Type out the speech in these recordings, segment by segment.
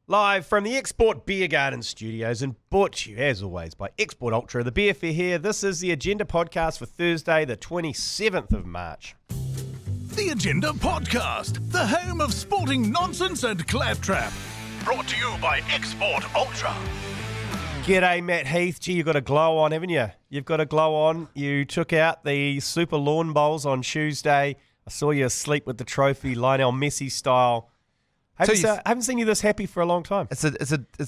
Live from the Export Beer Garden Studios and brought to you, as always, by Export Ultra, the beer fair here. This is the Agenda Podcast for Thursday, the 27th of March. The Agenda Podcast, the home of sporting nonsense and claptrap. Brought to you by Export Ultra. G'day, Matt Heath. Gee, you've got a glow on, haven't you? You've got a glow on. You took out the Super Lawn Bowls on Tuesday. I saw you asleep with the trophy, Lionel Messi style. I haven't seen you this happy for a long time. It's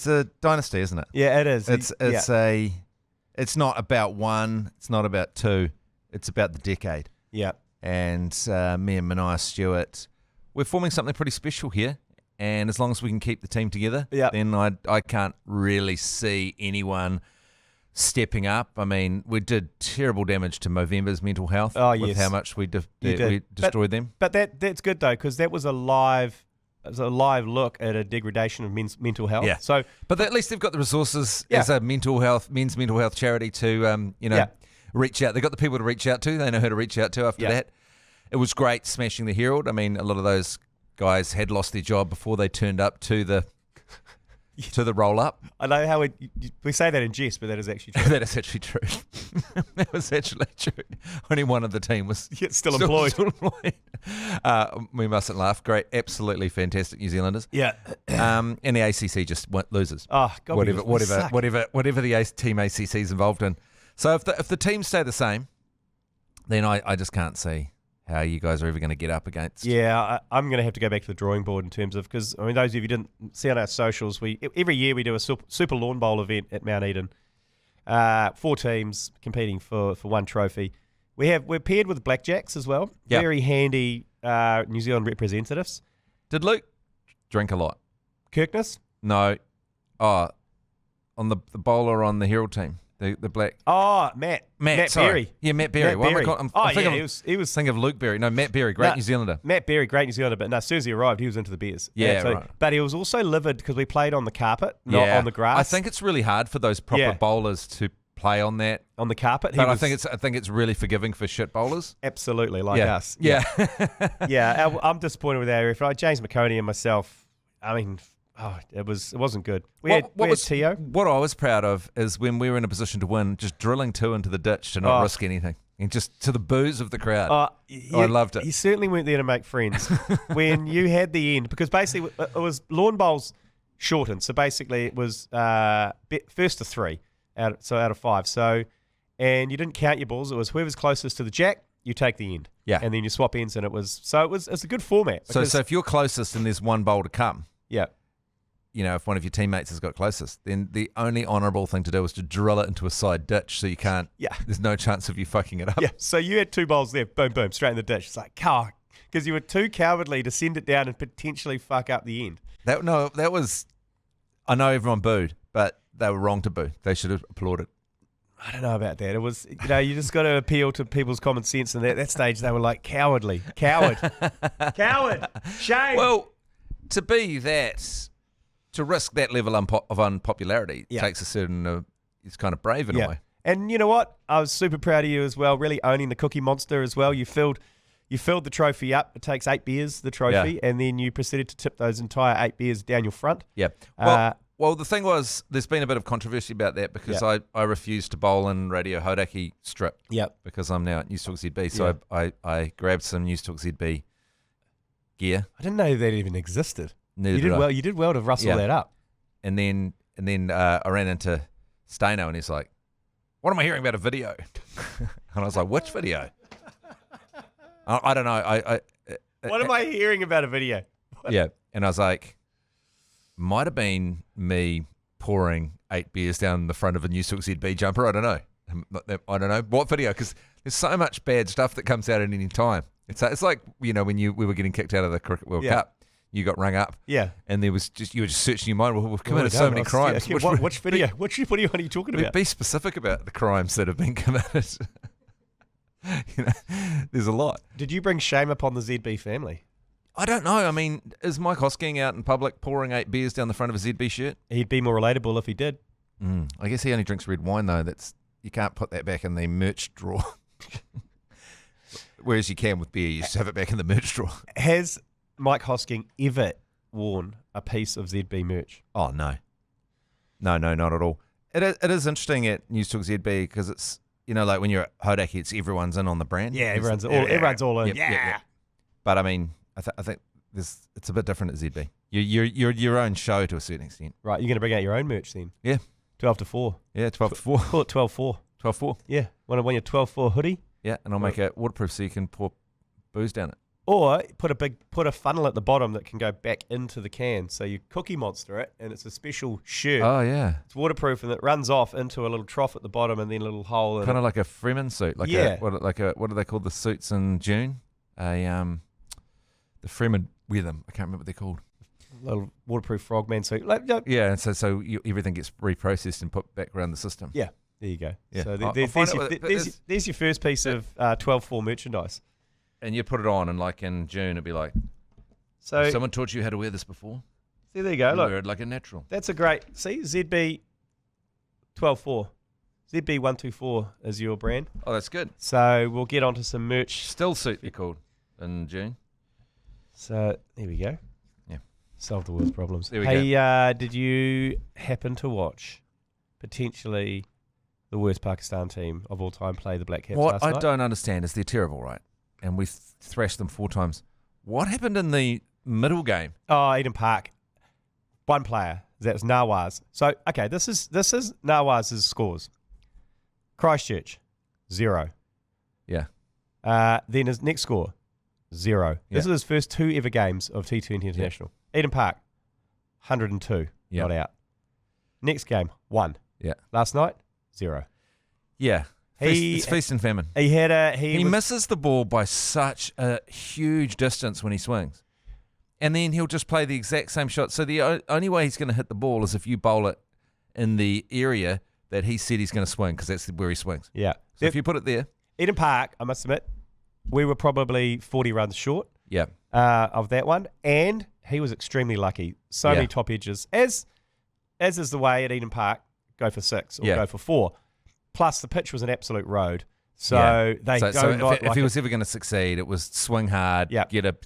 a dynasty, isn't it? Yeah, it is. It's not about one. It's not about two. It's about the decade. Yeah. And me and Mania Stewart, we're forming something pretty special here. And as long as we can keep the team together, then I can't really see anyone stepping up. I mean, we did terrible damage to Movember's mental health with how much we destroyed them. But that's good though, because that was a live look at a degradation of men's mental health. Yeah. So, but at least they've got the resources as a men's mental health charity to reach out. They've got the people to reach out to. They know who to reach out to after that. It was great smashing the Herald. I mean, a lot of those guys had lost their job before they turned up to the roll up. I know how we say that in jest, but that is actually true. That is actually true. That was actually true. Only one of the team was still employed. We mustn't laugh. Great, absolutely fantastic New Zealanders. Yeah. And the ACC just loses. Oh God, whatever the team ACC is involved in. So if the teams stay the same, then I just can't see how you guys are ever going to get up against. Yeah, I'm going to have to go back to the drawing board in terms of, because, I mean, those of you who didn't see on our socials, every year we do a Super Lawn Bowl event at Mount Eden. 4 teams competing for one trophy. We're paired with Blackjacks as well. Yep. Very handy New Zealand representatives. Did Luke drink a lot? Kirkness? No. Oh, on the bowler on the Herald team. The black. Oh, Matt sorry. Berry. Yeah, Matt Berry. Matt Berry. He was thinking of Luke Berry. No, Matt Berry, great New Zealander. Matt Berry, great New Zealander, but no, as soon as he arrived, he was into the beers. Yeah, right. But he was also livid because we played on the carpet, not on the grass. I think it's really hard for those proper bowlers to play on that. On the carpet. I think it's really forgiving for shit bowlers. Absolutely, like us. Yeah. Yeah, I'm disappointed with our referee. James McConey and myself, I mean, it wasn't good. We had Tio. What I was proud of is when we were in a position to win, just drilling 2 into the ditch to not risk anything. And just to the boos of the crowd. I loved it. You certainly weren't there to make friends. When you had the end, because basically it was lawn bowls shortened. So basically it was first to 3, out of 5. So, and you didn't count your balls. It was whoever's closest to the jack, you take the end. Yeah. And then you swap ends, and it's a good format. So if you're closest and there's one bowl to come. Yeah. You know, if one of your teammates has got closest, then the only honourable thing to do is to drill it into a side ditch so you can't. Yeah. There's no chance of you fucking it up. Yeah. So you had 2 bowls there, boom, boom, straight in the ditch. It's like, because you were too cowardly to send it down and potentially fuck up the end. That was. I know everyone booed, but they were wrong to boo. They should have applauded. I don't know about that. It was, you just got to appeal to people's common sense. And at that stage, they were like, coward, shame. Well, to risk that level of unpopularity takes a certain, it's kind of brave in a way. And you know what? I was super proud of you as well, really owning the Cookie Monster as well. You filled the trophy up. It takes 8 beers, the trophy, and then you proceeded to tip those entire 8 beers down your front. Yeah. Well, the thing was, there's been a bit of controversy about that because I refused to bowl in Radio Hodaki strip because I'm now at News Talk ZB. So I grabbed some News Talk ZB gear. I didn't know that even existed. Neither you did well. You did well to rustle that up. And then I ran into Stano and he's like, "What am I hearing about a video?" And I was like, "Which video?" I don't know. What am I hearing about a video? Yeah, and I was like, might have been me pouring 8 beers down the front of a News Talk ZB jumper. I don't know what video, because there's so much bad stuff that comes out at any time. It's like when we were getting kicked out of the Cricket World Cup. You got rung up, and you were just searching your mind. Well, we've committed so many crimes. Which video? Which video are you talking about? Be specific about the crimes that have been committed. There's a lot. Did you bring shame upon the ZB family? I don't know. I mean, is Mike Hosking out in public pouring 8 beers down the front of a ZB shirt? He'd be more relatable if he did. I guess he only drinks red wine though. You can't put that back in the merch drawer. Whereas you can with beer, you just have it back in the merch drawer. Has Mike Hosking ever worn a piece of ZB merch? Oh, no. No, not at all. It is interesting at Newstalk ZB because it's, like when you're at Hodaki, it's everyone's in on the brand. Yeah, everyone's all in. Yep. But I mean, I think it's a bit different at ZB. You're your own show to a certain extent. Right, you're going to bring out your own merch then? Yeah. 12 to 4. Yeah, 12 to 4. Call it 12-4. 12-4. Yeah. Want your 12-4 hoodie? Yeah, and I'll make it waterproof so you can pour booze down it. Or put a funnel at the bottom that can go back into the can. So you Cookie Monster it, and it's a special shirt. Oh, yeah. It's waterproof, and it runs off into a little trough at the bottom and then a little hole. Kind of like a Freeman suit. What do they call the suits in June? The Freeman wear them. I can't remember what they're called. Little waterproof frogman suit. Yeah, and so everything gets reprocessed and put back around the system. Yeah, there you go. Yeah. So there's your first piece of 12-4 merchandise. And you put it on, and like in June, it'd be like, so someone taught you how to wear this before? See, there you go. Look, wear it like a natural. That's a great. See, ZB 12-4. ZB 124 is your brand. Oh, that's good. So we'll get onto some merch. Still suit, they're called in June. So there we go. Yeah. Solve the world's problems. There we go. Did you happen to watch potentially the worst Pakistan team of all time play the Black Caps last night? What I don't understand is they're terrible, right? And we thrashed them 4 times. What happened in the middle game? Oh, Eden Park. One player. That's Nawaz. So, okay, this is Nawaz's scores. Christchurch, 0. Yeah. Then his next score, 0. Yeah. This is his first 2 ever games of T20 International. Yeah. Eden Park, 102. Yeah. Not out. Next game, 1. Yeah. Last night, 0. Yeah. It's feast and famine. He misses the ball by such a huge distance when he swings. And then he'll just play the exact same shot. So the only way he's going to hit the ball is if you bowl it in the area that he said he's going to swing, because that's where he swings. Yeah. So if you put it there. Eden Park, I must admit, we were probably 40 runs short of that one. And he was extremely lucky. So many top edges. As is the way at Eden Park, go for 6 or go for 4. Plus, the pitch was an absolute road. So if he was ever going to succeed, it was swing hard, get up,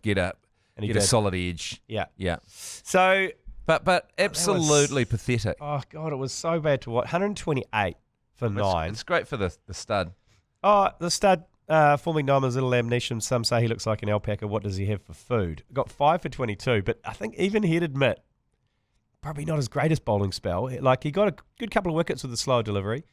and get a solid edge. Yeah. So, but absolutely pathetic. Oh God, it was so bad to watch. 128 for 9. It's great for the stud. Oh, the stud, forming Nama's little ammunition. Some say he looks like an alpaca. What does he have for food? Got 5 for 22, but I think even he'd admit probably not his greatest bowling spell. Like he got a good couple of wickets with the slow delivery.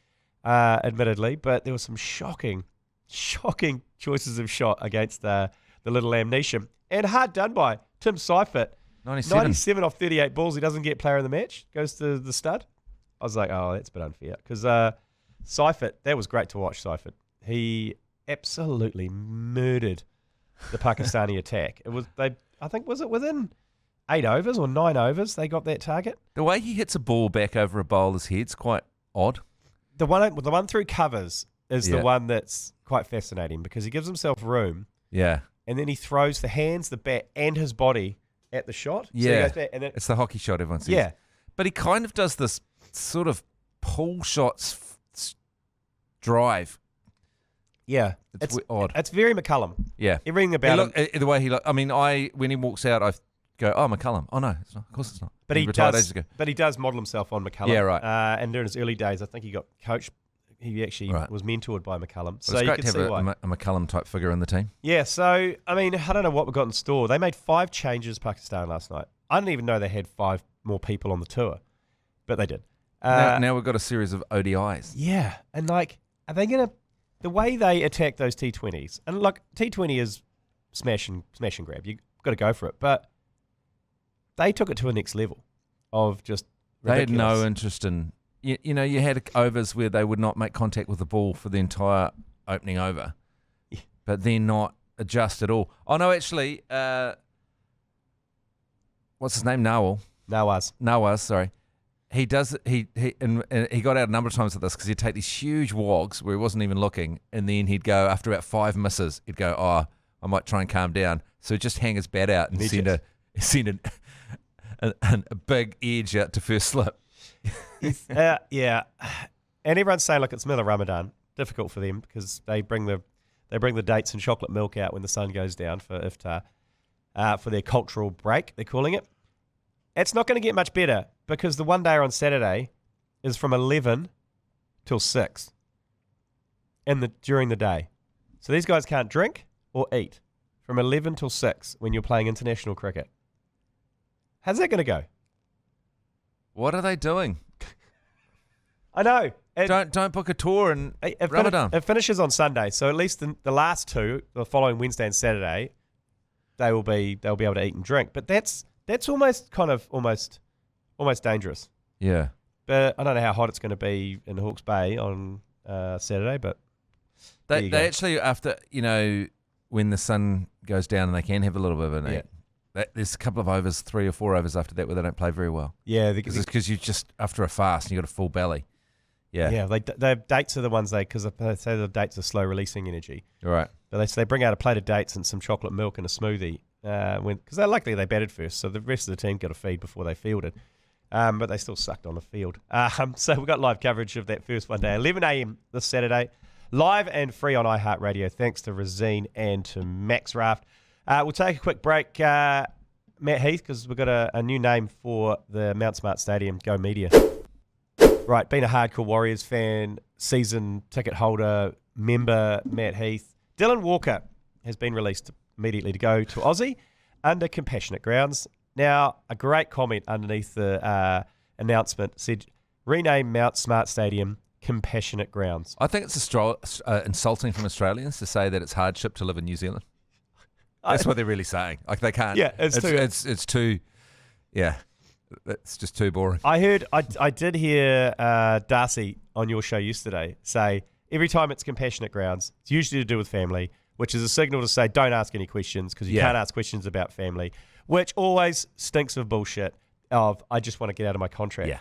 Admittedly, but there were some shocking choices of shot against the little ammunition. And hard done by Tim Seifert. 97 off 38 balls. He doesn't get player of the match. Goes to the stud. I was like, oh, that's a bit unfair. Because Seifert, that was great to watch, Seifert. He absolutely murdered the Pakistani attack. Was it within 8 overs or 9 overs they got that target? The way he hits a ball back over a bowler's head's quite odd. The one through covers is the one that's quite fascinating because he gives himself room. Yeah. And then he throws the hands, the bat, and his body at the shot. Yeah. So he goes back and then, it's the hockey shot everyone says. Yeah. But he kind of does this sort of pull shots drive. Yeah. It's odd. It's very McCullum. Yeah. Everything about him. The way when he walks out, I go, oh, McCullum. Oh, no, it's not. Of course it's not. But he does model himself on McCullum. Yeah, right. And during his early days, I think he got coached. He actually was mentored by McCullum. Well, so it's you great to have a McCullum type figure in the team. Yeah, so, I mean, I don't know what we've got in store. They made 5 changes, Pakistan, last night. I didn't even know they had 5 more people on the tour, but they did. Now we've got a series of ODIs. Yeah, and are they going to, the way they attack those T20s, and T20 is smash and grab. You've got to go for it, but they took it to a next level of just ridiculous. They had no interest in, you had overs where they would not make contact with the ball for the entire opening over, but then not adjust at all. Oh, no, actually, what's his name? Nawaz, sorry. He does, he got out a number of times at this because he'd take these huge wogs where he wasn't even looking, and then he'd go, after about 5 misses, he'd go, oh, I might try and calm down. So he'd just hang his bat out and send a big edge out to first slip. Yeah, and everyone's saying, look, it's Miller Ramadan. Difficult for them because they bring the dates and chocolate milk out when the sun goes down for iftar, for their cultural break. They're calling it. It's not going to get much better because the one day on Saturday is from 11 till 6 during the day. So these guys can't drink or eat from 11 till 6 when you're playing international cricket. How's that going to go? What are they doing? I know. Don't book a tour in Ramadan. It finishes on Sunday, so at least the last two, the following Wednesday and Saturday, they'll be able to eat and drink. But that's almost dangerous. Yeah. But I don't know how hot it's going to be in Hawke's Bay on Saturday. But they actually, after when the sun goes down and they can have a little bit of a eat. There's a couple of overs, 3 or 4 overs after that where they don't play very well. Yeah, because you just after a fast and you got a full belly. Yeah, yeah. They dates are the ones because they say the dates are slow releasing energy. Right. But they bring out a plate of dates and some chocolate milk and a smoothie because luckily they batted first, so the rest of the team got a feed before they fielded. But they still sucked on the field. So we've got live coverage of that first one day, 11 a.m. this Saturday, live and free on iHeartradio. Thanks to Razine and to Max Raft. We'll take a quick break, Matt Heath, because we've got a new name for the Mount Smart Stadium, Go Media. Right, being a hardcore Warriors fan, season ticket holder, member, Matt Heath. Dylan Walker has been released immediately to go to Aussie under compassionate grounds. Now, a great comment underneath the announcement said, rename Mount Smart Stadium Compassionate Grounds. I think it's insulting from Australians to say that it's hardship to live in New Zealand. That's what they're really saying. Like they can't. Yeah, it's too. Yeah, it's just too boring. I did hear Darcy on your show yesterday say every time it's compassionate grounds, it's usually to do with family, which is a signal to say don't ask any questions because you can't ask questions about family, which always stinks of bullshit. I just want to get out of my contract. Yeah.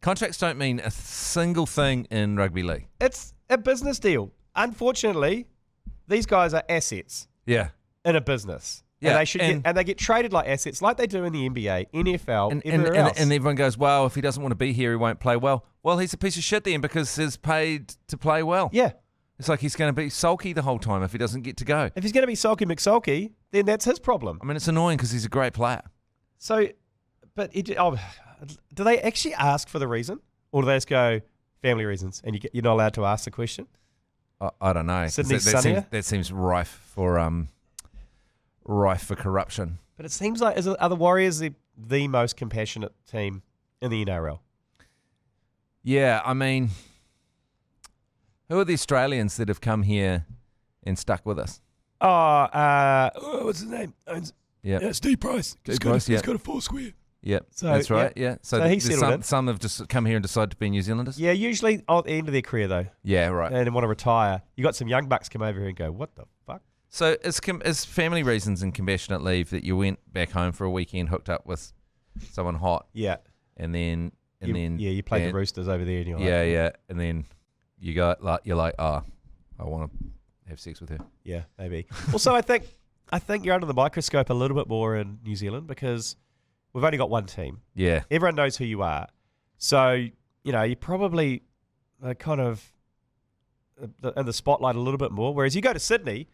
Contracts don't mean a single thing in rugby league. It's a business deal. Unfortunately, these guys are assets. Yeah. In a business. Yeah. And they get traded like assets like they do in the NBA, NFL, everywhere else. And everyone goes, well, if he doesn't want to be here, he won't play well. Well, he's a piece of shit then because he's paid to play well. Yeah. It's like he's going to be sulky the whole time if he doesn't get to go. If he's going to be sulky McSulky, then that's his problem. I mean, it's annoying because he's a great player. So, but do they actually ask for the reason? Or do they just go, family reasons, and you're not allowed to ask the question? I don't know. That seems rife for corruption. But it seems like are the Warriors the most compassionate team in the NRL? Yeah, I mean, who are the Australians that have come here and stuck with us? What's his name? Yeah, Steve Price. He's got a 4 square. Yeah, that's right. Yeah, so he settled in. Some have just come here and decided to be New Zealanders. Yeah, usually at the end of their career though. Yeah, right. And want to retire. You got some young bucks come over here and go, what the fuck? So is family reasons and compassionate leave that you went back home for a weekend, hooked up with someone hot? Yeah. And then you played the Roosters over there. And you're like, and then you're like, I want to have sex with her. Yeah, maybe. Also, I think you're under the microscope a little bit more in New Zealand because we've only got one team. Yeah. Everyone knows who you are. So, you probably kind of in the spotlight a little bit more. Whereas you go to Sydney,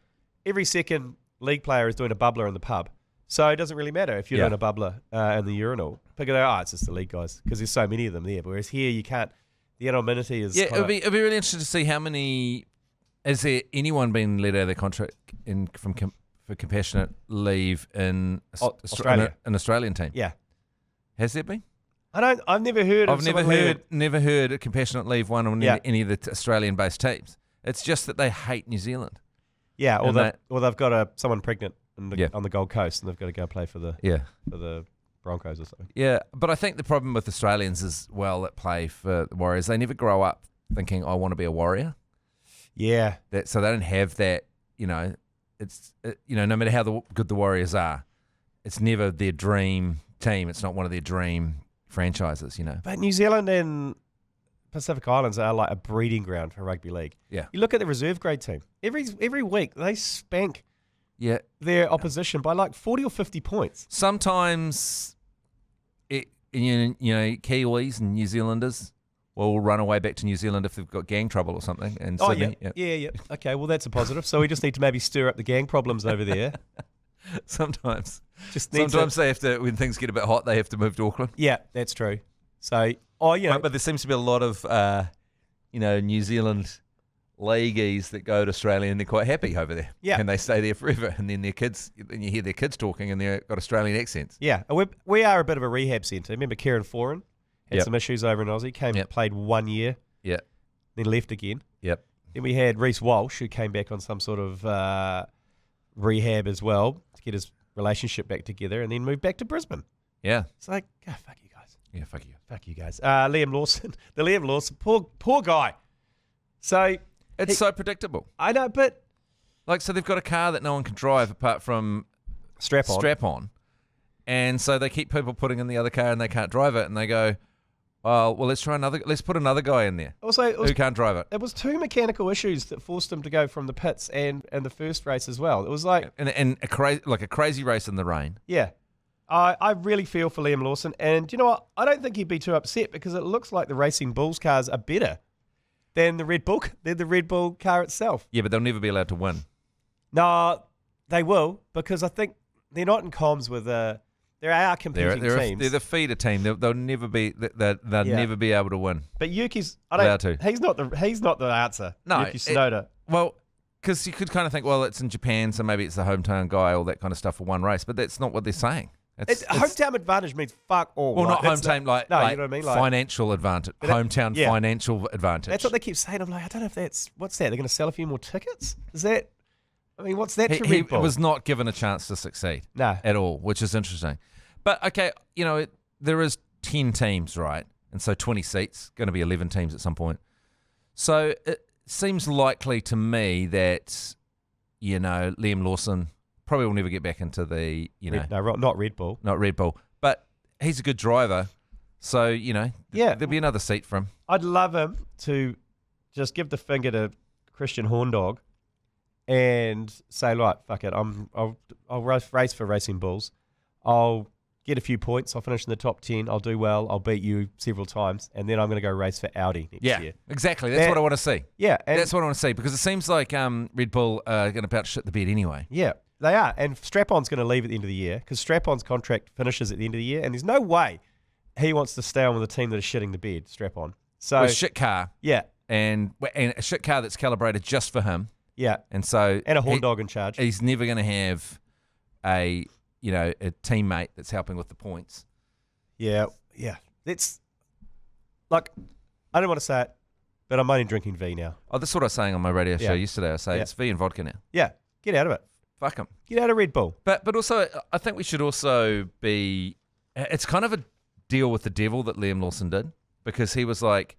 every second league player is doing a bubbler in the pub. So it doesn't really matter if you're doing a bubbler in the urinal. People go, it's just the league guys because there's so many of them there. Whereas here you can't. The anonymity is. Yeah, it'd be really interesting to see how many. Has there anyone been let out of their contract for compassionate leave in Australia? An Australian team? Yeah. Has there been? I've never heard. Never heard a compassionate leave one on any of the Australian-based teams. It's just that they hate New Zealand. Yeah, or they've got someone pregnant on the Gold Coast and they've got to go play for the Broncos or something. Yeah, but I think the problem with Australians as well that play for the Warriors, they never grow up thinking, I want to be a Warrior. Yeah. So they don't have that, it's, no matter how good the Warriors are, it's never their dream team. It's not one of their dream franchises, But New Zealand and Pacific Islands are like a breeding ground for rugby league. Yeah. You look at the reserve grade team. Every week they spank their opposition by like 40 or 50 points. Sometimes, Kiwis and New Zealanders will run away back to New Zealand if they've got gang trouble or something. And yeah. Okay, well that's a positive. So we just need to maybe stir up the gang problems over there. Sometimes. Just needs Sometimes they have to, when things get a bit hot, they have to move to Auckland. Yeah, that's true. So, but there seems to be a lot of, New Zealand leagueies that go to Australia and they're quite happy over there. Yeah. And they stay there forever. And then then you hear their kids talking and they've got Australian accents. Yeah, we are a bit of a rehab centre. Remember Kieran Foran had Yep. some issues over in Aussie, played 1 year, Yeah. then left again. Yep. Then we had Reece Walsh, who came back on some sort of rehab as well to get his relationship back together, and then moved back to Brisbane. Yeah. It's like, fuck you guys. Yeah, fuck you. Fuck you guys. Liam Lawson, poor guy. So It's so predictable. I know, but So they've got a car that no one can drive apart from strap on. And so they keep people putting in the other car and they can't drive it. And they go, well, let's put another guy in there Also, who can't drive it. It was 2 mechanical issues that forced him to go from the pits and the first race as well. It was like... And a crazy race in the rain. Yeah. I really feel for Liam Lawson. And you know what? I don't think he'd be too upset because it looks like the Racing Bulls cars are better than the Red Bull car itself. Yeah, but they'll never be allowed to win. No, they will, because I think they're not in comms with there are competing teams. They're the feeder team. They'll never be. They'll never be able to win. But Yuki's allowed to. He's not the answer. No, Yuki Tsunoda. Well, because you could kind of think, well, it's in Japan, so maybe it's the hometown guy, all that kind of stuff for one race. But that's not what they're saying. Hometown advantage means fuck all. Well, right? not hometown, you know what I mean? Like, financial advantage. Hometown financial advantage. That's what they keep saying. I'm like, I don't know if that's... What's that? They're going to sell a few more tickets? Is that... I mean, what's that for Red Bull? He was not given a chance to succeed. No. At all, which is interesting. But, okay, there is 10 teams, right? And so 20 seats, going to be 11 teams at some point. So it seems likely to me that, Liam Lawson probably will never get back into the, not Red Bull. Not Red Bull. But he's a good driver. So, there'll be another seat for him. I'd love him to just give the finger to Christian Horndog and say, like, fuck it, I'll race for Racing Bulls. I'll get a few points. I'll finish in the top 10. I'll do well. I'll beat you several times. And then I'm going to go race for Audi next year. Exactly. That's what I want to see. Yeah. That's what I want to see, because it seems like Red Bull are going to about shit the bed anyway. Yeah, they are. And Strap-on's going to leave at the end of the year because Strap-on's contract finishes at the end of the year. And there's no way he wants to stay on with a team that is shitting the bed, Strap-on. So with a shit car. Yeah. And a shit car that's calibrated just for him. Yeah. And so... And a horn dog in charge. He's never going to have a teammate that's helping with the points. Yeah. It's like, I don't want to say it, but I'm only drinking V now. Oh, that's what I was saying on my radio show yesterday. I say it's V and vodka now. Yeah. Get out of it. Fuck him. Get out of Red Bull. But also, I think we should also be... It's kind of a deal with the devil that Liam Lawson did, because he was like,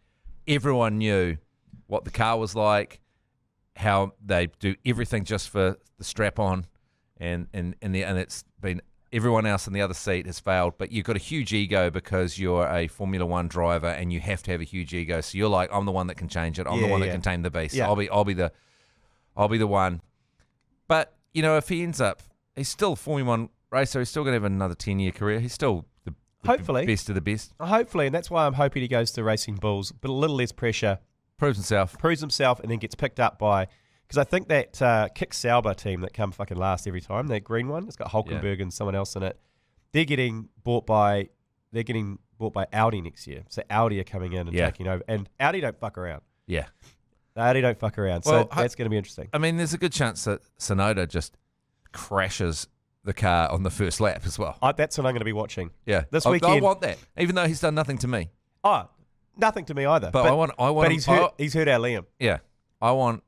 everyone knew what the car was like, how they do everything just for the strap-on, and it's been everyone else in the other seat has failed, but you've got a huge ego because you're a Formula One driver and you have to have a huge ego. So you're like, I'm the one that can change it. I'm the one that can tame the beast. Yeah. I'll be the one. But if he ends up, he's still a Formula One racer. He's still going to have another 10-year career. He's still the hopefully best of the best. Hopefully, and that's why I'm hoping he goes to Racing Bulls, but a little less pressure. Proves himself, and then gets picked up by... Because I think that Kick Sauber team that come fucking last every time, that green one, it's got Hulkenberg and someone else in it. They're getting bought by Audi next year. So Audi are coming in and taking over, and Audi don't fuck around. Yeah, Audi don't fuck around. So that's going to be interesting. I mean, there's a good chance that Tsunoda just crashes the car on the first lap as well. That's what I'm going to be watching. Yeah, this weekend. I want that, even though he's done nothing to me. Oh, nothing to me either. But I want. But he's hurt our Liam. Yeah, I want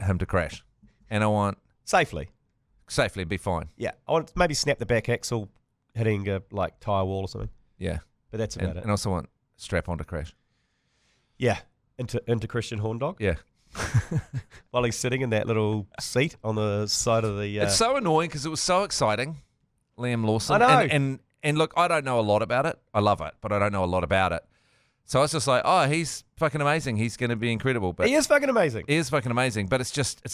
him to crash, and I want safely be fine. Yeah, I want maybe snap the back axle hitting a tyre wall or something. Yeah, but that's about it. And also want strap-on to crash. Yeah, into Christian Horndog. Yeah, while he's sitting in that little seat on the side of the. It's so annoying because it was so exciting, Liam Lawson. I know. And look, I don't know a lot about it. I love it, but I don't know a lot about it. So I was just like, oh, he's fucking amazing. He's going to be incredible. But he is fucking amazing. He is fucking amazing. But it's just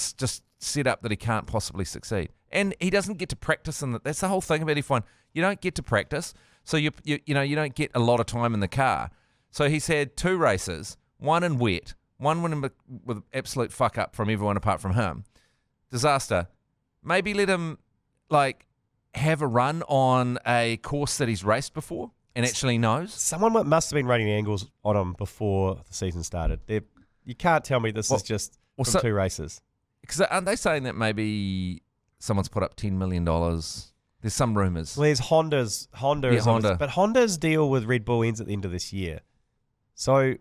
set up that he can't possibly succeed, and he doesn't get to practice. And that's the whole thing about F1. You don't get to practice, so you don't get a lot of time in the car. So he's had 2 races, one in wet, one with absolute fuck up from everyone apart from him. Disaster. Maybe let him have a run on a course that he's raced before and actually knows? Someone must have been running angles on him before the season started. You can't tell me this is just from 2 races. Because aren't they saying that maybe someone's put up $10 million? There's some rumours. Well, there's Honda. But Honda's deal with Red Bull ends at the end of this year. So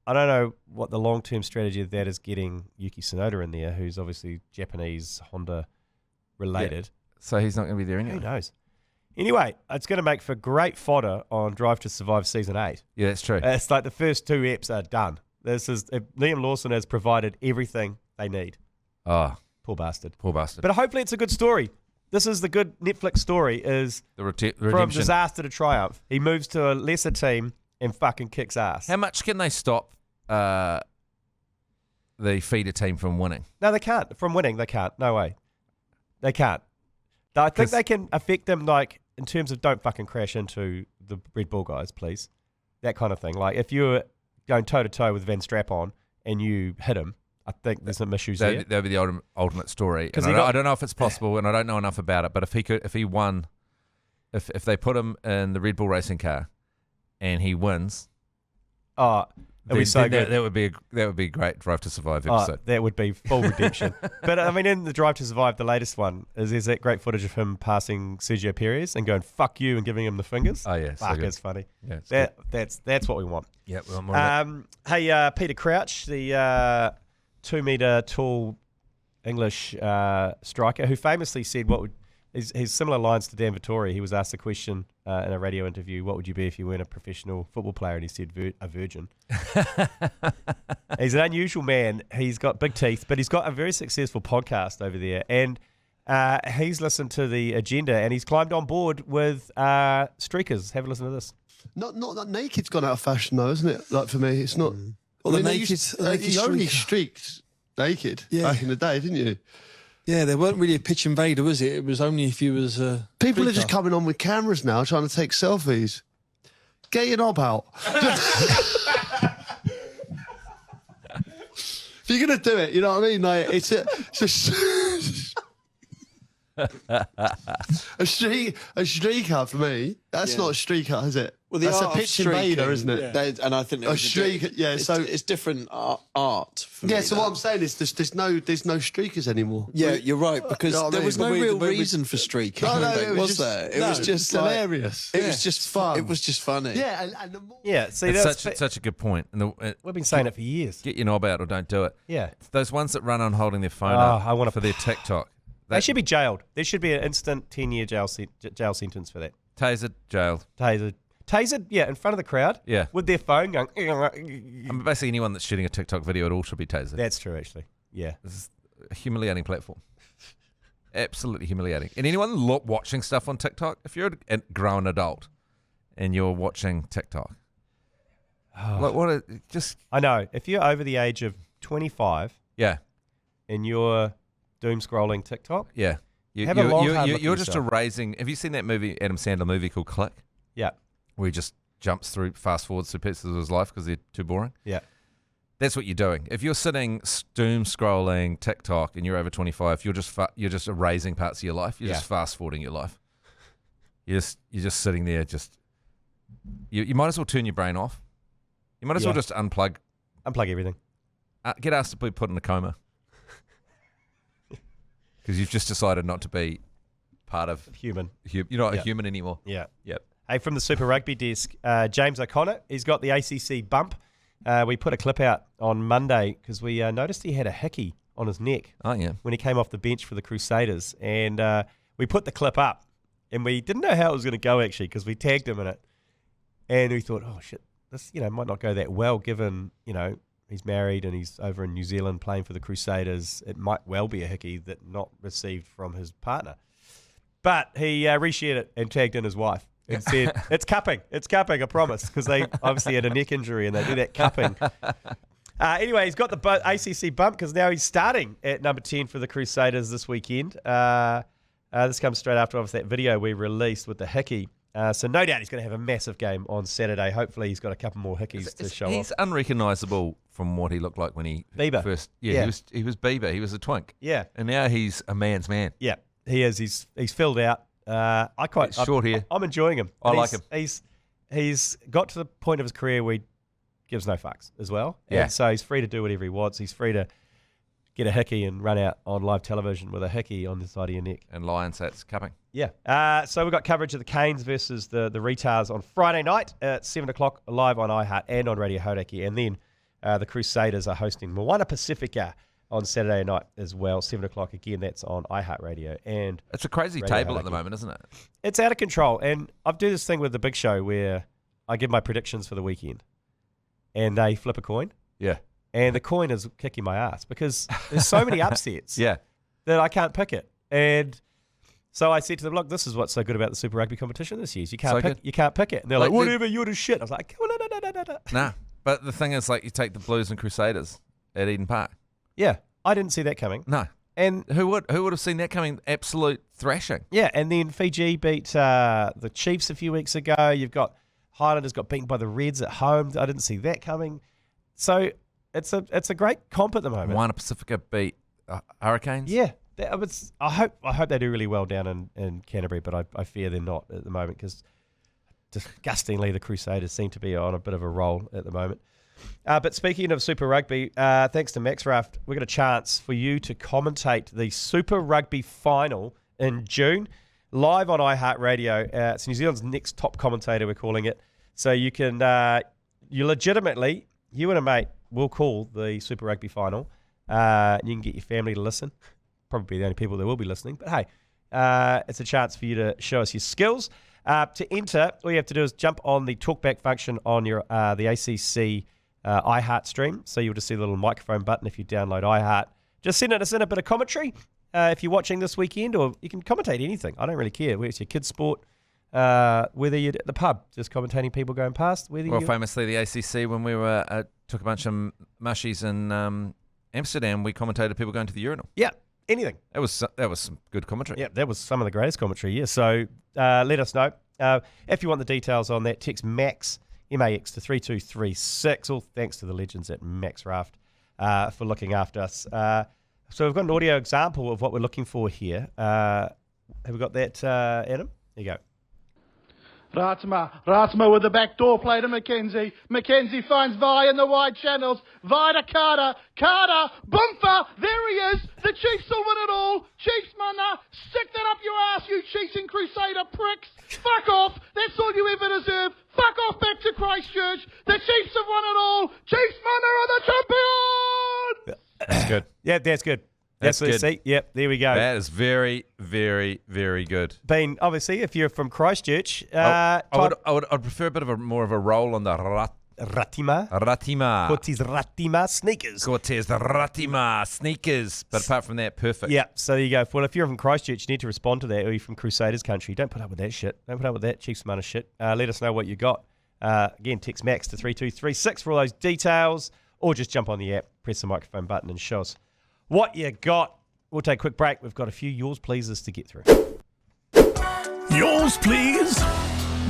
I don't know what the long-term strategy of that is, getting Yuki Tsunoda in there, who's obviously Japanese Honda related. Yeah. So he's not going to be there anyway. Who knows? Anyway, it's going to make for great fodder on Drive to Survive Season 8. Yeah, that's true. It's like the first 2 eps are done. Liam Lawson has provided everything they need. Oh, poor bastard. Poor bastard. But hopefully it's a good story. This is the good Netflix story, is the redemption. From disaster to triumph. He moves to a lesser team and fucking kicks ass. How much can they stop the feeder team from winning? No, they can't. From winning, they can't. No way. They can't. I think they can affect them, like, in terms of don't fucking crash into the Red Bull guys, please. That kind of thing. Like, if you're going toe-to-toe with Van Strappon and you hit him, I think there's some issues there. That would be the ultimate story. And I don't know if it's possible, and I don't know enough about it, but if he won, if they put him in the Red Bull racing car and he wins, it'd be so good. That would be a great Drive to Survive episode. That would be full redemption. But I mean, in the Drive to Survive, the latest one, there's that great footage of him passing Sergio Perez and going "fuck you" and giving him the fingers. Oh yeah, fuck, it's funny. Yeah, that's what we want. Yeah. Hey, Peter Crouch, the 2-meter tall English striker, who famously said his similar lines to Dan Vittori. He was asked a question in a radio interview, what would you be if you weren't a professional football player? And he said, a virgin. He's an unusual man. He's got big teeth, but he's got a very successful podcast over there. And he's listened to the agenda and he's climbed on board with streakers. Have a listen to this. Not that naked's gone out of fashion though, isn't it? Like for me, it's not. Well, the naked you only streaked naked back in the day, didn't you? Yeah, there weren't really a pitch invader, was it? It was only if you was a People are just coming on with cameras now trying to take selfies. Get your knob out. If you're going to do it, you know what I mean? Like, it's just... a streaker for me. That's not a streaker, is it? Well, that's a pitch invader, isn't it? Yeah. And I think a streaker. Yeah, so it's different art. For me, so what I'm saying is, there's no streakers anymore. Yeah, you're right, because there was no real reason for streaking. No, was there? It was just hilarious. It was just fun. It was just funny. Yeah, and the more... Yeah, see, that's such a good point. And we've been saying it for years. Get your knob out or don't do it. Yeah, those ones that run on holding their phone up I want for their TikTok. They should be jailed. There should be an instant 10-year jail sentence for that. Tasered, jailed. Tasered, yeah, in front of the crowd. Yeah. With their phone going... basically, anyone that's shooting a TikTok video at all should be tasered. That's true, actually. Yeah. This is a humiliating platform. Absolutely humiliating. And anyone watching stuff on TikTok, if you're a grown adult and you're watching TikTok, I know. If you're over the age of 25... Yeah. And you're... doom scrolling TikTok. Yeah. You're just erasing. Have you seen that movie, Adam Sandler movie called Click? Yeah. Where he just jumps through, fast forwards through pieces of his life because they're too boring? Yeah. That's what you're doing. If you're sitting doom scrolling TikTok and you're over 25, you're just erasing parts of your life. You're just fast forwarding your life. You're just sitting there. You might as well turn your brain off. You might as well just unplug everything. Get asked to be put in a coma. Because you've just decided not to be part of human. You're not a human anymore. Yeah. Yep. Hey, from the Super Rugby desk, James O'Connor, he's got the ACC bump. We put a clip out on Monday because we noticed he had a hickey on his neck. Oh, yeah. When he came off the bench for the Crusaders. And we put the clip up. And we didn't know how it was going to go, actually, because we tagged him in it. And we thought, oh, shit, this might not go that well given, he's married and he's over in New Zealand playing for the Crusaders. It might well be a hickey that not received from his partner. But he reshared it and tagged in his wife and said, it's cupping, I promise, because they obviously had a neck injury and they do that cupping. Anyway, he's got the ACC bump because now he's starting at number 10 for the Crusaders this weekend. This comes straight after obviously that video we released with the hickey. So no doubt he's going to have a massive game on Saturday. Hopefully he's got a couple more hickeys to show off. He's unrecognisable from what he looked like when he Bieber. first... Yeah, he was Bieber. He was a twink. Yeah. And now he's a man's man. Yeah, he is. He's filled out. It's short here. I'm enjoying him. I like him. He's got to the point of his career where he gives no fucks as well. Yeah. And so he's free to do whatever he wants. He's free to get a hickey and run out on live television with a hickey on the side of your neck. And Lions, that's cupping. Yeah. So we've got coverage of the Canes versus the Retards on Friday night at 7 o'clock live on iHeart and on Radio Hauraki. And then the Crusaders are hosting Moana Pacifica on Saturday night as well, 7 o'clock. Again, that's on iHeartradio. And It's a crazy Radio table Hauraki. at the moment, isn't it? It's out of control. And I do this thing with the Big Show where I give my predictions for the weekend and they flip a coin. Yeah. And the coin is kicking my ass because there's so many upsets Yeah. that I can't pick it. And so I said to them, look, this is what's so good about the Super Rugby competition this year. Is you can't pick it. And they're like, Like whatever, you're the shit. I was like, oh, no. Nah. But the thing is, like, you take the Blues and Crusaders at Eden Park. Yeah, I didn't see that coming. No. And Who would have seen that coming? Absolute thrashing. yeah, and then Fiji beat the Chiefs a few weeks ago. You've got Highlanders got beaten by the Reds at home. I didn't see that coming. So it's a great comp at the moment. Moana Pacifica beat Hurricanes. Yeah, I hope they do really well down in Canterbury, but I fear they're not at the moment because disgustingly the Crusaders seem to be on a bit of a roll at the moment. But speaking of Super Rugby, thanks to Max Raft, we got a chance for you to commentate the Super Rugby final in June, live on iHeartradio. It's New Zealand's next top commentator, we're calling it. So you can, you and a mate will call the Super Rugby final. You can get your family to listen. Probably the only people that will be listening. But hey, it's a chance for you to show us your skills. To enter, all you have to do is jump on the talkback function on your the ACC iHeart stream. So you'll just see the little microphone button if you download iHeart. Just send us in a bit of commentary if you're watching this weekend, or you can commentate anything. I don't really care. Whether it's your kids' sport, whether you're at the pub, just commentating people going past. Well, famously, the ACC, when we were took a bunch of mushies in Amsterdam, we commentated people going to the urinal. Yeah, anything. That was some good commentary. Yeah, that was some of the greatest commentary, yeah. So let us know. If you want the details on that, text MAX, MAX to 3236. All thanks to the legends at Max Raft for looking after us. So we've got an audio example of what we're looking for here. Have we got that, Adam? There you go. Ratsma with the back door play to McKenzie. McKenzie finds Vi in the wide channels. Vi to Carter. Carter, Bumper, there he is. The Chiefs will win it all. Chiefs, mana, stick that up your ass, you chasing Crusader pricks. Fuck off. That's all you ever deserve. Fuck off back to Christchurch. The Chiefs have won it all. Chiefs, mana, are the champions. That's good. Yeah, that's good. That's good. See? Yep, there we go. That is very, very, very good. Obviously, if you're from Christchurch, I'd prefer a bit of more of a roll on the Ratima. Cortez Ratima sneakers. Cortez Ratima sneakers. But apart from that, perfect. Yeah, so there you go. Well, if you're from Christchurch, you need to respond to that, or you're from Crusaders country. Don't put up with that shit. Don't put up with that Chiefs mana shit. Let us know what you got. Again, text MAX to 3236 for all those details, or just jump on the app, press the microphone button and show us what you got. We'll take a quick break. We've got a few yours pleases to get through. Yours, please.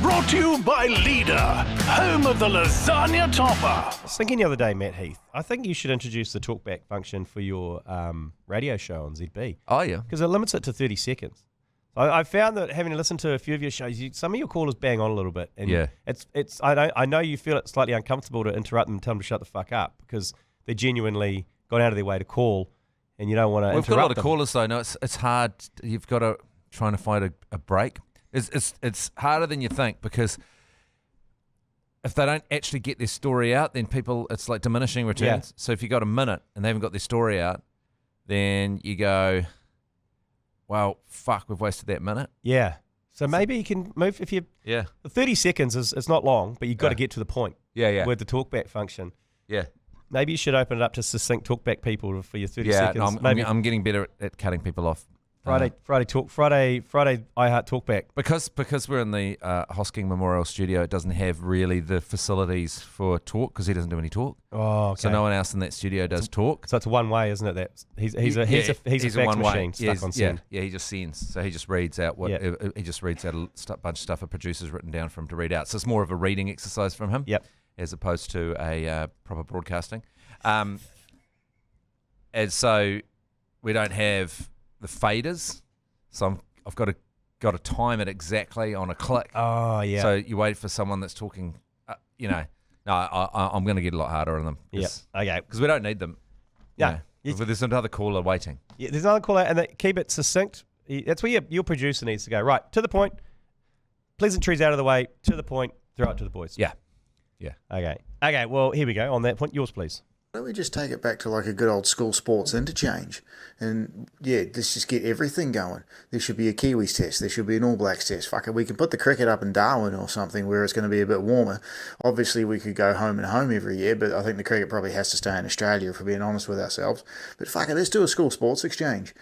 Brought to you by Leader, home of the lasagna topper. I was thinking the other day, Matt Heath, I think you should introduce the talkback function for your radio show on ZB. Oh, yeah. Because it limits it to 30 seconds. I found that having listened to a few of your shows, some of your callers bang on a little bit. And yeah. I know you feel it's slightly uncomfortable to interrupt them and tell them to shut the fuck up because they genuinely gone out of their way to call and you don't want to interrupt them. We've got a lot of callers, though. No, it's hard. You've got to try to find a break. It's harder than you think because if they don't actually get their story out, then it's like diminishing returns. Yeah. So if you got a minute and they haven't got their story out, then you go, well, fuck, we've wasted that minute. Yeah. So maybe you can move if you. Yeah. 30 seconds is not long, but you've got to get to the point. Yeah. With the talkback function. Yeah. Maybe you should open it up to succinct talkback people for your 30 seconds. No, I'm getting better at cutting people off. Friday iHeart Talkback. Because we're in the Hosking Memorial Studio, it doesn't have really the facilities for talk because he doesn't do any talk. Oh, okay. So no one else in that studio does talk. So it's a one way, isn't it? That he's a fax machine stuck on send. Yeah, he just sends. So he just reads out he just reads out a bunch of stuff a producer's written down for him to read out. So it's more of a reading exercise from him. Yep. As opposed to a proper broadcasting. And so we don't have the faders. So I've got to got to time it exactly on a click. Oh, yeah. So you wait for someone that's talking, no, I'm going to get a lot harder on them. Yeah. Okay. Because we don't need them. Yeah. There's another caller waiting. Yeah, there's another caller, and keep it succinct. That's where your producer needs to go. Right, to the point. Pleasantries out of the way, to the point, throw it to the boys. Yeah. Okay, well, here we go. On that point, yours, please. Why don't we just take it back to like a good old school sports interchange? And yeah, let's just get everything going. There should be a Kiwis test. There should be an All Blacks test. Fuck it, we can put the cricket up in Darwin or something where it's going to be a bit warmer. Obviously, we could go home and home every year, but I think the cricket probably has to stay in Australia if we're being honest with ourselves. But fuck it, let's do a school sports exchange.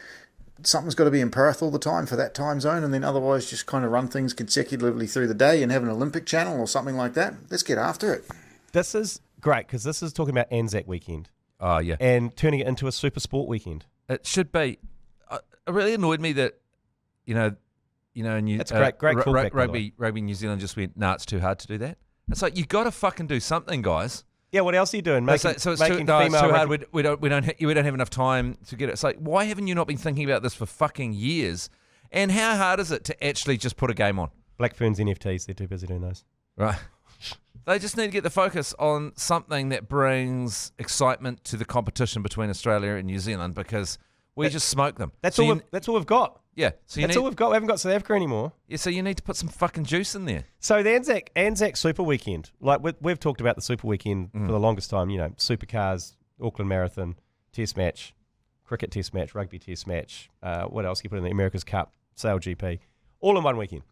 Something's got to be in Perth all the time for that time zone, and then otherwise just kind of run things consecutively through the day and have an Olympic channel or something like that. Let's get after it. This is great because this is talking about Anzac weekend. Oh, yeah. And turning it into a super sport weekend. It should be. It really annoyed me that, and That's great callback, by the way. Rugby New Zealand just went, it's too hard to do that. It's like, you got to fucking do something, guys. Yeah, what else are you doing? It's too hard. We don't have enough time to get it. It's like, why haven't you not been thinking about this for fucking years? And how hard is it to actually just put a game on? Blackfern's NFTs, they're too busy doing those. Right. They just need to get the focus on something that brings excitement to the competition between Australia and New Zealand, because we just smoke them. That's all we've got. Yeah. That's all we've got. We haven't got South Africa anymore. Yeah, so you need to put some fucking juice in there. So the Anzac Super Weekend, like we've talked about the Super Weekend for the longest time, supercars, Auckland Marathon, Test match, cricket Test match, rugby Test match, what else can you put in the America's Cup, Sail GP, all in one weekend.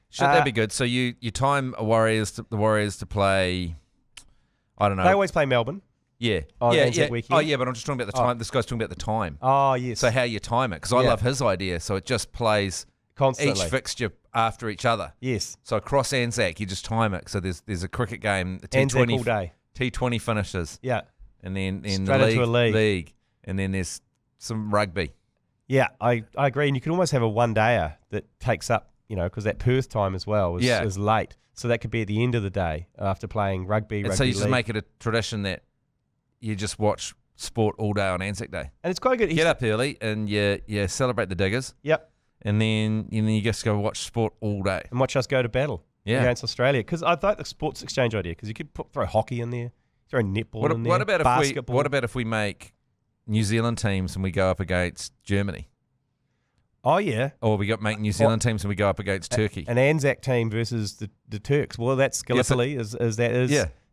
Should that be good? So you time the Warriors to play, I don't know. They always play Melbourne. Yeah. Anzac weekend. Oh, yeah, but I'm just talking about the time. This guy's talking about the time. Oh, yes. So how you time it, because I love his idea. So it just plays constantly, each fixture after each other. Yes. So across Anzac, you just time it. So there's a cricket game, the Anzac T20 all day. T20 finishes. Yeah. And then in straight the into a league. And then there's some rugby. Yeah, I agree. And you could almost have a one-dayer that takes up, because that Perth time as well is late. So that could be at the end of the day after playing rugby so you league. just make it a tradition that you just watch sport all day on Anzac Day. And it's quite good. Get up early and you celebrate the Diggers. Yep. And then you just go watch sport all day. And watch us go to battle against Australia. Because I thought the sports exchange idea, because you could throw hockey in there, throw netball in there, basketball. What about if we make New Zealand teams and we go up against Germany? Oh, yeah. Or we make New Zealand teams and we go up against Turkey. An Anzac team versus the Turks. Well, that's Gallipoli, is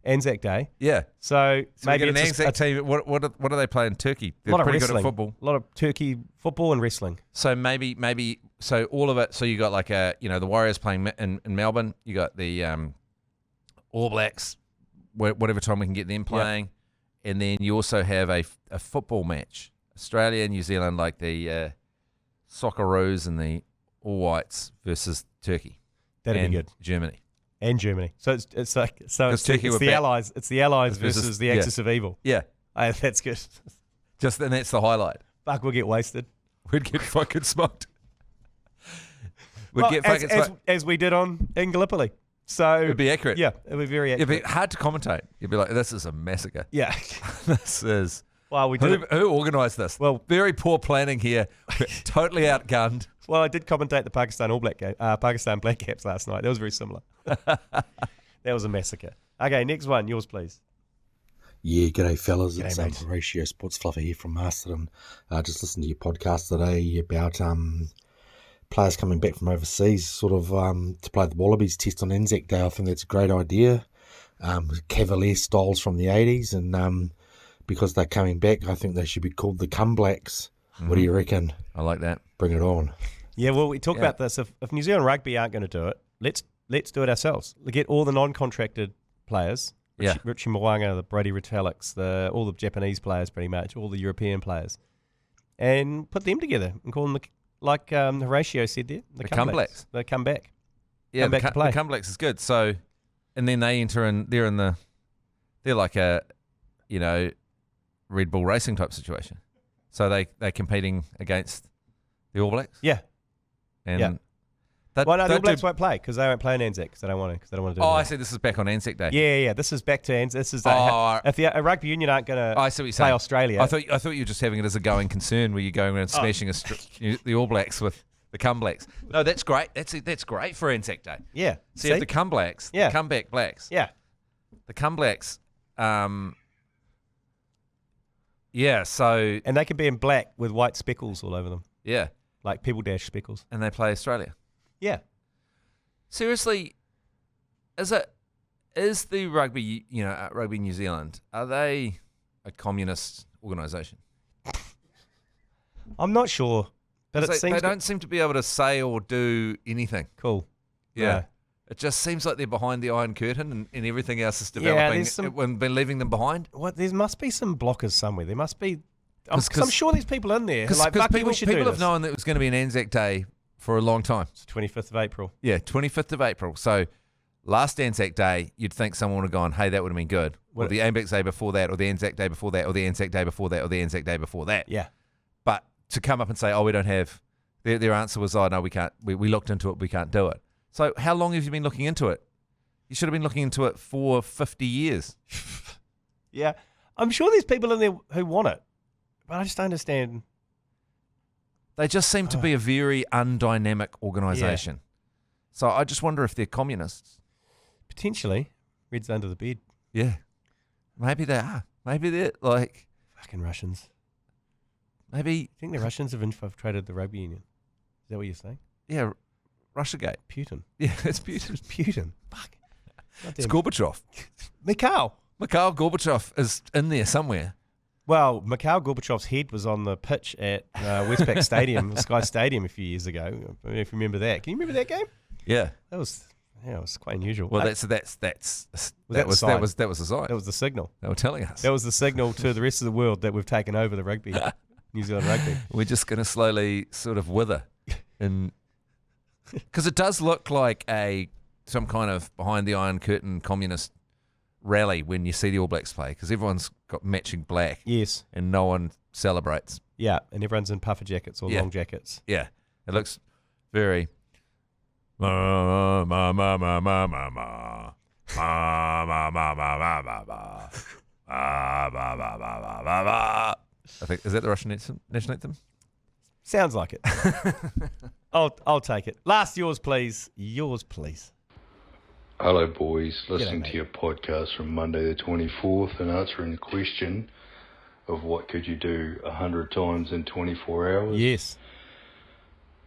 Anzac Day. Yeah. So maybe we get an it's Anzac team. What do they play in Turkey? They're a lot of pretty wrestling. good at football. A lot of Turkey football and wrestling. So maybe so all of it. So you got like the Warriors playing in Melbourne. You got the All Blacks, whatever time we can get them playing, and then you also have a football match. Australia and New Zealand, like the Socceroos and the All Whites versus Turkey. That'd be good. Germany. And Germany. So it's Turkey the Allies. It's the Allies versus the Axis of Evil. Yeah. That's good. And that's the highlight. Fuck, we'll get wasted. We'd get fucking smoked. As we did in Gallipoli. So it'd be accurate. Yeah, it'd be very accurate. It'd be hard to commentate. You'd be like, this is a massacre. Yeah. This is... Well, we did. Who organised this? Well, very poor planning here. We're totally outgunned. Well, I did commentate the Pakistan Pakistan Black Caps last night. That was very similar. That was a massacre. Okay, next one. Yours, please. Yeah, g'day fellas. G'day, it's mate. Horatio Sports Fluffer here from Masterton. Just listened to your podcast today about players coming back from overseas, sort of to play the Wallabies test on Anzac Day. I think that's a great idea. Cavalier styles from the 80s, and because they're coming back, I think they should be called the Come Blacks. Mm-hmm. What do you reckon? I like that. Bring it on. Yeah, well, we talk about this. If New Zealand Rugby aren't going to do it, let's do it ourselves. Get all the non-contracted players, Richie Mwanga, the Brady Retallicks, all the Japanese players pretty much, all the European players, and put them together and call them, like Horatio said there, the Come Blacks. They come back. Yeah, to play. The Come Blacks is good. So, and then they enter in, they're like a, Red Bull Racing type situation. So they're competing against the All Blacks? Yeah. And the All Blacks won't play because they won't play in Anzac because they don't want to do it. Oh, I see. This is back on Anzac Day. Yeah. This is back to Anzac. This is if the Rugby Union aren't going to play Australia. I thought you were just having it as a going concern where you're going around smashing the All Blacks with The Comeblacks. No, that's great. That's great for Anzac Day. Yeah. So you have the Comeblacks, Yeah. the Comeback Blacks. Yeah. The Comeblacks, yeah, so... And they can be in black with white speckles all over them, Yeah, like Pebble Dash speckles. and they play Australia. Yeah. Seriously, is the rugby, Rugby New Zealand, are they a communist organisation? I'm not sure, but it They seems don't seem to be able to say or do anything. cool. Yeah. No. It just seems like they're behind the Iron Curtain and everything else is Yeah, developing and been leaving them behind. What? There must be some blockers somewhere. There must be. I'm 'Cause sure there's people in there. Like, Because fuck it, we should do people have this. known that it was going to be an Anzac Day for a long time. It's 25th of April. Yeah, 25th of April. So last Anzac Day, you'd think someone would have gone, hey, that would have been good. Or the Anzac Day before that, or the Anzac Day before that, or the Anzac Day before that, or the Anzac Day before that. Yeah. But to come up and say, oh, we don't have, their answer was, oh, no, we can't. We looked into it, we can't do it. So how long have you been looking into it? You should have been looking into it for 50 years. Yeah. I'm sure there's people in there who want it, but I just don't understand. They just seem to be a very undynamic organisation. So I just wonder if they're communists. Potentially. Red's under the bed. Yeah. Maybe they are. Maybe they're like... Fucking Russians. Maybe... You think the Russians have infiltrated the rugby union? Is that what you're saying? Yeah, Russiagate. Putin. Yeah, it's Putin. It's Putin. Fuck. It's Gorbachev. Mikhail. Mikhail Gorbachev is in there somewhere. Well, Mikhail Gorbachev's head was on the pitch at Westpac Stadium, Sky Stadium, a few years ago. I don't know if you remember that. Can you remember that game? Yeah. That was quite unusual. Well, that was the sign. That was the signal. They were telling us. That was the signal to the rest of the world that we've taken over the rugby, New Zealand rugby. We're just going to slowly sort of wither, because it does look like some kind of behind the Iron Curtain communist rally when you see the All Blacks play, because everyone's got matching black. Yes. And no one celebrates. Yeah, and everyone's in puffer jackets or long jackets. Yeah. It looks very... I think, is that the Russian national anthem? Sounds like it. I'll take it. Last yours, please. Yours, please. Hello, boys. Listening mate. to your podcast from Monday the 24th and answering the question of what could you do 100 times in 24 hours. Yes.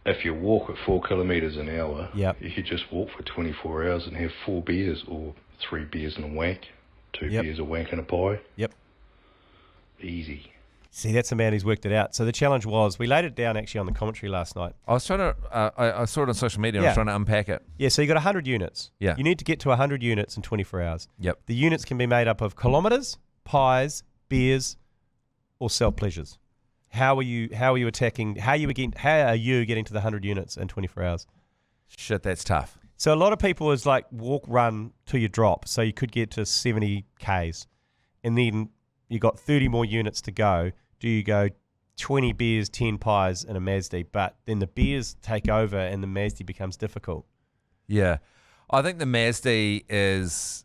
If you walk at 4 kilometres an hour, Yep. you could just walk for 24 hours and have 4 beers, or 3 beers and a wank, 2 Yep. beers, a wank and a pie. Yep. Easy. See, that's a man who's worked it out. So the challenge was, we laid it down actually on the commentary last night. I was trying to, I saw it on social media and I was Yeah. trying to unpack it. Yeah, so you got 100 units. Yeah. You need to get to 100 units in 24 hours. Yep. The units can be made up of kilometres, pies, beers, or self-pleasures. How are you attacking, how are you getting to the 100 units in 24 hours? Shit, that's tough. So a lot of people is like walk, run till you drop. So you could get to 70 Ks. And then you got 30 more units to go. Do you go 20 beers, 10 pies, and a Mazda? But then the beers take over and the Mazda becomes difficult. Yeah. I think the Mazda is...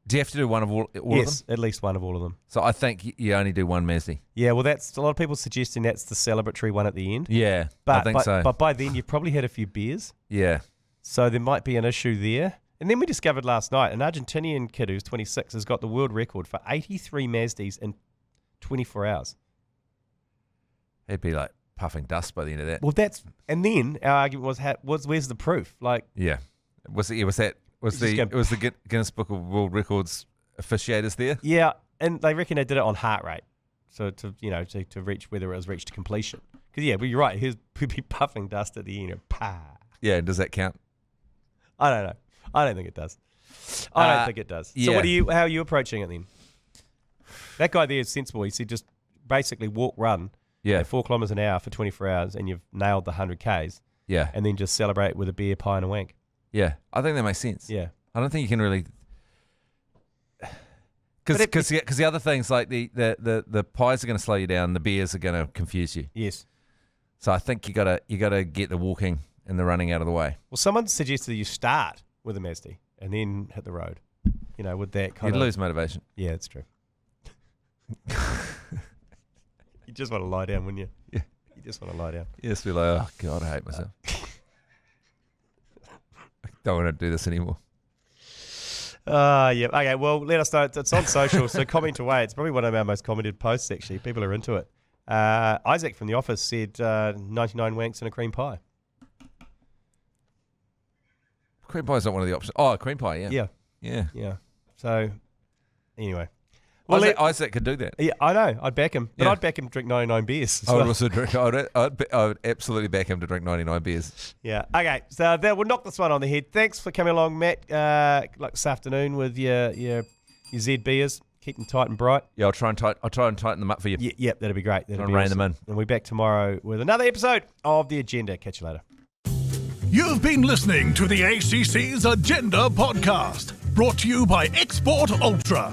Do you have to do one of all of them? Yes, at least one of all of them. So I think you only do one Mazda. Yeah, well, that's a lot of people suggesting that's the celebratory one at the end. Yeah, But, I think so. But by then, you've probably had a few beers. Yeah. So there might be an issue there. And then we discovered last night, an Argentinian kid who's 26 has got the world record for 83 Mazdas in 24 hours. He'd be like puffing dust by the end of that. Well, and then our argument was where's the proof? Like, Yeah. Was the Guinness Book of World Records officiators there? yeah, and they reckon they did it on heart rate. So to reach whether it was reached to completion. Because yeah, but you're right. He'd be puffing dust at the end. Pa. Yeah, does that count? I don't know. I don't think it does. I don't think it does. yeah. So how are you approaching it then? That guy there is sensible. He said just basically walk, run Yeah. at 4 kilometres an hour for 24 hours and you've nailed the 100 Ks. Yeah. And then just celebrate with a beer, pie and a wank. Yeah. I think that makes sense. Yeah. I don't think you can really... Because the other things, like the pies are going to slow you down, the beers are going to confuse you. Yes. So I think you gotta get the walking and the running out of the way. Well, someone suggested that you start with a Mazda and then hit the road. With that kind You'd of... lose motivation. Yeah, it's true. You just want to lie down, wouldn't you? Yeah. You just want to lie down. Yes, be like, oh God, I hate myself. I don't want to do this anymore. Yeah. Okay, well, let us know. It's on social, so comment away. It's probably one of our most commented posts, actually. People are into it. Isaac from the office said 99 wanks and a cream pie. Cream pie is not one of the options. Oh, cream pie, yeah. Yeah. Yeah. So, anyway. Well, Isaac could do that. Yeah, I know. I'd back him. But Yeah. I'd back him to drink 99 beers. I would also drink. I would absolutely back him to drink 99 beers. Yeah. Okay. So that will knock this one on the head. Thanks for coming along, Matt. Like this afternoon with your Z beers. Keep them tight and bright. Yeah, I'll try and tighten them up for you. Yeah, that'd be great. That'd be rein awesome. them in. And we'll be back tomorrow with another episode of The Agenda. Catch you later. You've been listening to the ACC's Agenda podcast, brought to you by Export Ultra.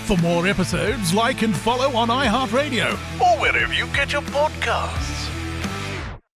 For more episodes, like and follow on iHeartradio or wherever you get your podcasts.